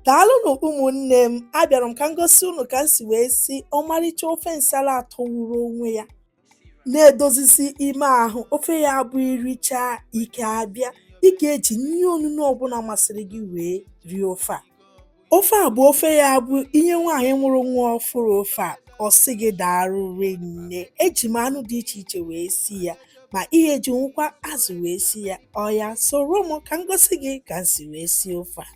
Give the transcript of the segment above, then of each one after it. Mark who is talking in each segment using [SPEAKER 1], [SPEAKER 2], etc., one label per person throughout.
[SPEAKER 1] Daalụnụ ụmụnne m, abịara m ka m gosi unu ka m si wee si ọmarịcha ofe nsala atọgburu onwe ya na-edozisi ime ahụ. Ofe ya bụ irichaa ike abịa, ị ga-eji nri onunu ọbụla masịrị gị wee rie ofe a. Ofe a bụ ofe ya bụ inye nwaanyị mụrụ nwa ọfụrụ ofe a, ọ sị gị daalụ nne. Eji m anụ dị iche iche wee si ya, ma ihe eji nwekwa azụ wee si ya. Ọya soro m ka m gosi gị ka m si wee sie ofe a.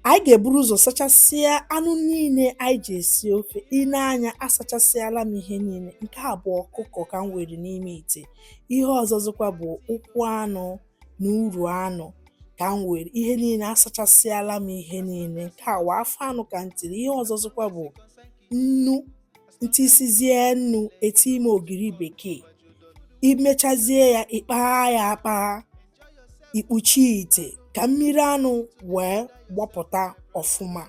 [SPEAKER 1] Anyị ga-eburu ụzọ sachasịa anụ niile anyị ji esi ofe. I nee anya, asachasịala m ihe niile. Nke a bụ ọkụkọ ka m were n'ime ite. Ihe ọzọzikwa bụ ụkwụ anụ na uru anụ ka m were. Ihe niile asachasịala m ihe niile. Nke a wa afọ anụ ka m tiri. Ihe ọzọzikwa bụ nnu, ntisizie nnu, eti ime ogiri bekee. Imechazie ya, ịkpagha ya akpagha, ikpuchi ite ka mmiri anụ wee gbapụta ọfụma.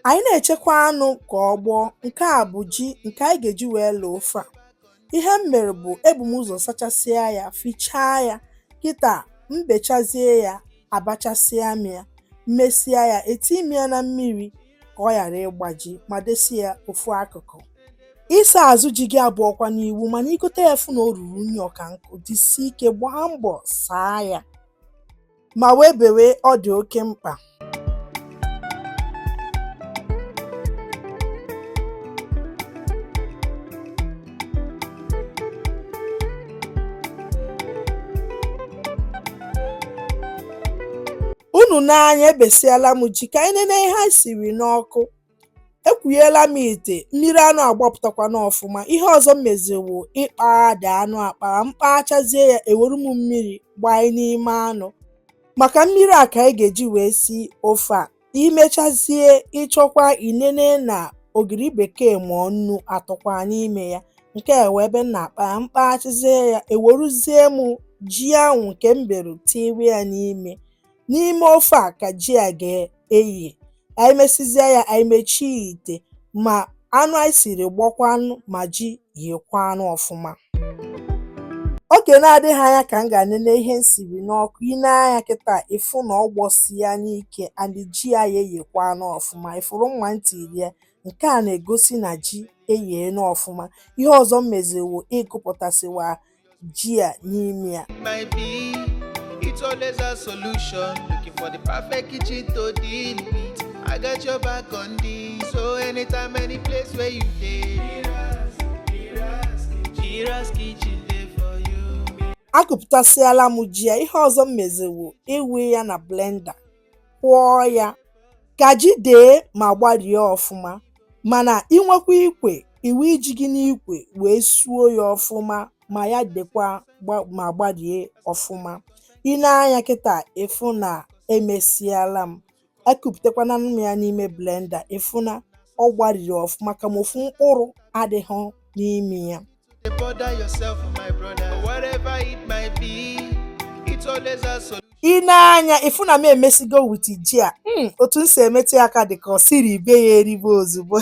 [SPEAKER 1] Anyị na-echekwa anụ ka ọ gbọọ. Nke a bụ ji nke anyị ga-eji wee lee ofe a. Ihe m mere bụ ebu m ụzọ sachasịa ya, fichaa ya. Kịta m bechazie ya, abachasịa m ya, mmesịa ya, etim ya na mmiri ka ọ ghara ịgbaji, ma desi ya ofu akụkụ. Ịsa azụ ji gị abụọkwa n'iwu, mana igote ya fụ na o ruru unyi ọka nkụ, dịsi ike gbaa mbọ saa ya ma wee bewe, ọ dị oke mkpa. Unu n'anya, ebesiala m ji ka anyị nene ihe anyị siri n'ọkụ. Ekwunyela m ite, mmiri anụ agbapụtakwa n'ọfụma. Ihe ọzọ m meziwo ịkpagha anụ akpagha. Mkpaghachazie ya, eweru m mmiri gbanye n'ime anụ, maka mmiri a ka anyị ga-eji wee si ofe a. Imechazie, ịchọkwa inene na ogiri bekee ma nnu atọkwa n'ime ya. Nke a wee ebe m na-akpa ya. Mkpaghachazie ya, eweruzie m ji ahụ nke m beru tinye ya n'ime ofe a ka ji a ga-eyi. Anyị mesizie ya, anyị mechie ite, ma anụ anyị siri gbakwanụ ma ji yekwa anụ ọfụma. Oge na-adịghị anya ka m ga-anene ihe m siri n'ọkụ. I nee anya kịta, ịfụ na ọ gbọsie n'ike and ji ya eyekwa anụ ọfụma. Ịfụrụ mma ntị rie. Nke a na-egosi na ji eyee n'ọfụma. Ihe ọzọ m meziwo ịgụpụtasịwa ji a n'ime ya.
[SPEAKER 2] It's always a solution, looking for the perfect kitchen to deal with. I got your back on this, so anytime, any place where you dey, Mira's kitchen dey for you.
[SPEAKER 1] Agụpụtasịala m ji ya. Ihe ọzọ m meziwo iwe ya na blender, kwọọ ya ka ji dee ma gbarie ọfụma. Mana inwekwa ikwe, iwu iji gị n'ikwe wee suo ya ọfụma, ma ya dekwa ma gbarie ọfụma. I nee anya kịta, ịfụ na emesiala m. Ekupụtakwana m ya n'ime blender, ịfụ na ọ gbariri ọfụma ka ma ofu mkpụrụ adịghị n'ime ya. I nee anya, ịfụ na m emesigo wit ji a. Otu m si emetụ ya aka dị ka ọ siri ibe ya eribe ozugbo.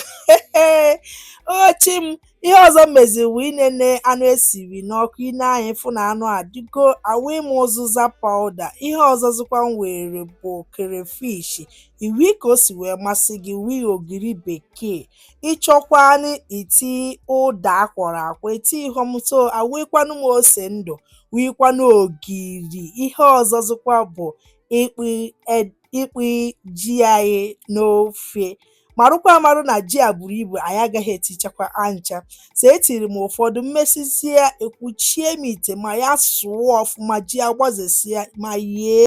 [SPEAKER 1] Ochi m. Ihe ọzọ meziwo inene anụ esiri n'ọkụ. I nee anya, ịfụ na anụ adịgo awụ ịma ụzụza pawuda. Ihe ọzọzikwa m were bụ crayfish. Iwu ka o si wee masị gị, wii ogiri bekee. Ịchọkwanụ iti ụda akwọrọ akwọ, eti ihom, so awụkwanụ m ose ndụ, wikwanụ ogiri. Ihe ọzọzikwa bụ ịkpị ji anyị n'ofe. Marụkwa amarụ na ji a buru ibu, anyị agaghị etichakwa ancha. So etiri m ụfọdụ, mmesizie, ekwuchie m ite, ma ya sụọ ọfụma, ji agbazesia ma yee.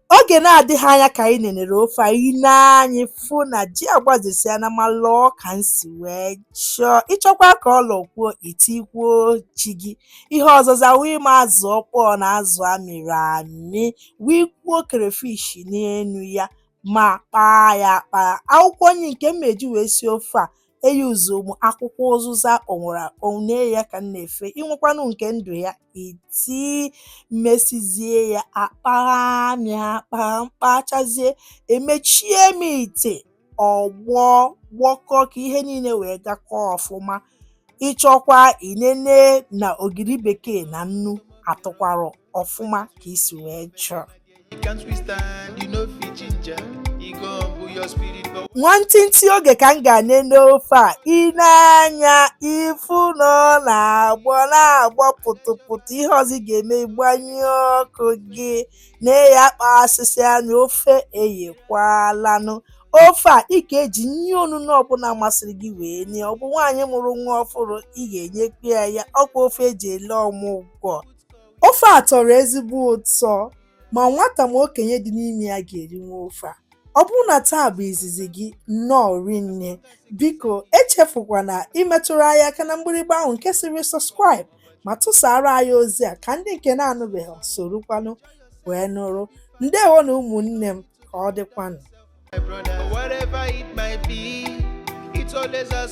[SPEAKER 1] Oge na-adịghị anya ka anyị nenere ofe a. I nee anya, fụ na ji agbazesia na ma lọọ ka m si wee chọọ. Ịchọkwa ka ọ lọkwuo, itikwuo ji gị. Ihe ọzọza wee ma azụ ọkpọọ na azụ amịrị amị, wikwuo crayfish n'enu ya, ma kpaa ya akpa. Akwụkwọ nri nke m eji wee sie ofe a, eyuzu m akwụkwọ ụzụza one ya ka m na-efe. Inwekwanụ nke ndụ ya, iti mmesizie ya, akpagha m ya akpagha. Mkpachazie, emechie m ite, gbọkọọ ka ihe niile wee gakọọ ọfụma. Ịchọkwa inene na ogiri bekee na nnu atụkwara ọfụma ka isi wee chọọ.
[SPEAKER 2] You can't withstand, you know fit your spirit, but
[SPEAKER 1] nwantịntị oge ka m ga-ane n'ofe a, ị na-anya ifu na ọ na-agbọ pụtụpụtụ, ihe ọzọ ị ga-eme gbanyụọ ọkụ gị na-eyi akpa asịsị anya ofe eyekwalanụ. Ofe a ị ga-eji nri onunu ọbụla masịrị gị wee nye, ọ bụ nwaanyị mụrụ nwa ọfụrụ ị ga-enyekwa ya ọkwa ofe eji ele ọmụgwọ. Ofe a tọrọ ezigbo ụtọ ma nwata ma okenye dị n'ime ya ga-erinwe ofe a. Ọ bụrụ na taa bụ izizi gị nnọọ rinne, biko echefukwana imetụrụ anyị aka na mgbịrịgba ahụ nke sịrị sọskraịb ma tụsara anyị ozi a ka ndị nke na-anụbeghị sorokwanụ wee nụrụ. Ndewo na ụmụnne m, ka ọ dịkwanụ.
[SPEAKER 2] my brother, whatever it might be, it's always a